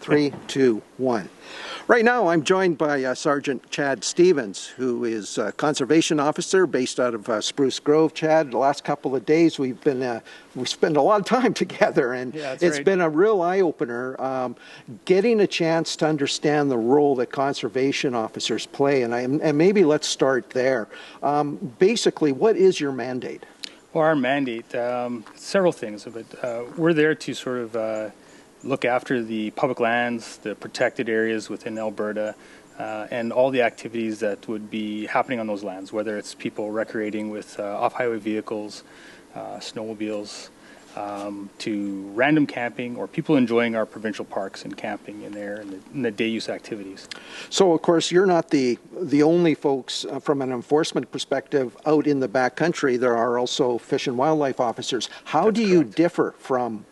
3, 2, 1. Right now, I'm joined by Sergeant Chad Stevens, who is a conservation officer based out of Spruce Grove. Chad, the last couple of days we spent a lot of time together, and it's been a real eye-opener getting a chance to understand the role that conservation officers play. And maybe let's start there. Basically, what is your mandate? Well, our mandate, several things, but we're there to sort of look after the public lands, the protected areas within Alberta, and all the activities that would be happening on those lands, whether it's people recreating with off-highway vehicles, snowmobiles, to random camping, or people enjoying our provincial parks and camping in there and the day use activities. So, of course, you're not the only folks from an enforcement perspective out in the backcountry. There are also fish and wildlife officers. How do you differ from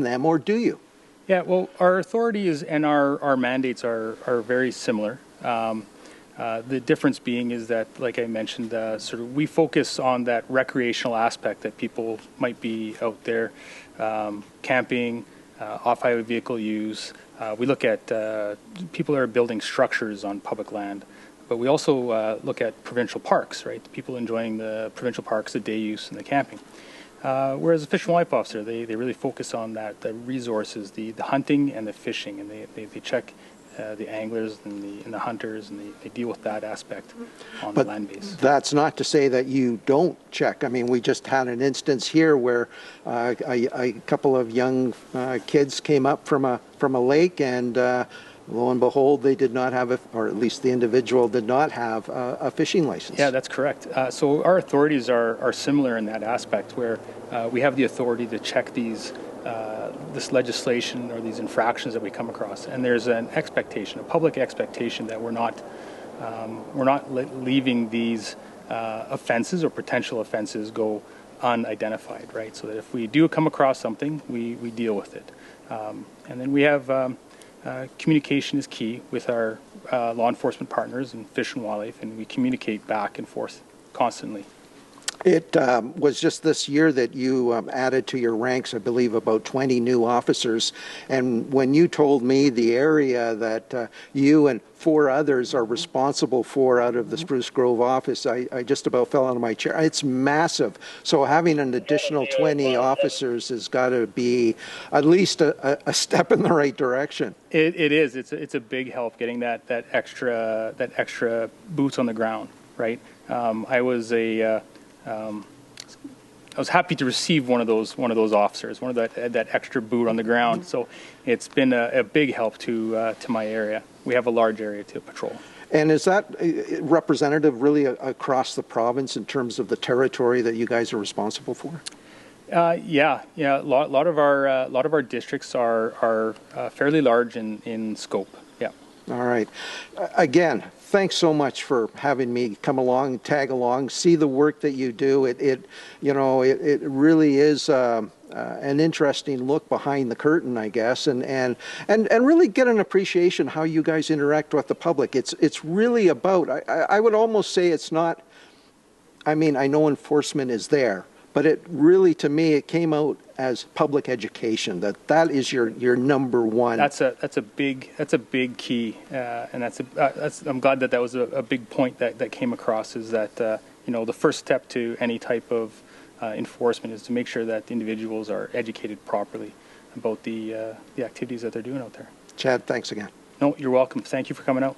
them, or do you? Yeah, well, our authorities and our mandates are very similar. The difference being is that, like I mentioned, sort of we focus on that recreational aspect that people might be out there camping, off-highway vehicle use. We look at people that are building structures on public land, but we also look at provincial parks, right? The people enjoying the provincial parks, the day use, and the camping. Whereas a fish and wildlife officer, they really focus on that, the resources, the hunting and the fishing, and they check the anglers and the hunters, and they deal with that aspect on the land base. That's not to say that you don't check. I mean, we just had an instance here where a couple of young kids came up from a lake, and lo and behold, they did not have or at least the individual did not have a fishing license. Yeah, that's correct. So our authorities are similar in that aspect, where we have the authority to check this legislation or these infractions that we come across, and there's an expectation, a public expectation, that we're not leaving these offenses or potential offenses go unidentified, right? So that if we do come across something, we deal with it, and then we have. Communication is key with our law enforcement partners and fish and wildlife, and we communicate back and forth constantly. It was just this year that you added to your ranks, I believe, about 20 new officers. And when you told me the area that you and 4 others are responsible for out of the Spruce Grove office, I just about fell out of my chair. It's massive. So having an additional 20 officers has got to be at least a step in the right direction. It is. It's a big help getting that extra boots on the ground, right? I was happy to receive one of those officers, that extra boot on the ground. So it's been a big help to my area. We have a large area to patrol. And is that representative really across the province in terms of the territory that you guys are responsible for? Yeah. A lot of our districts are fairly large in scope. Yeah. All right. Again, thanks so much for having me come along, tag along, see the work that you do. It really is an interesting look behind the curtain, I guess, and really get an appreciation how you guys interact with the public. It's really about, I would almost say it's not, I mean, I know enforcement is there, but it really, to me, it came out as public education. That is your number one. That's a big key, and I'm glad that was a big point that came across. Is that the first step to any type of enforcement is to make sure that the individuals are educated properly about the activities that they're doing out there. Chad, thanks again. No, you're welcome. Thank you for coming out.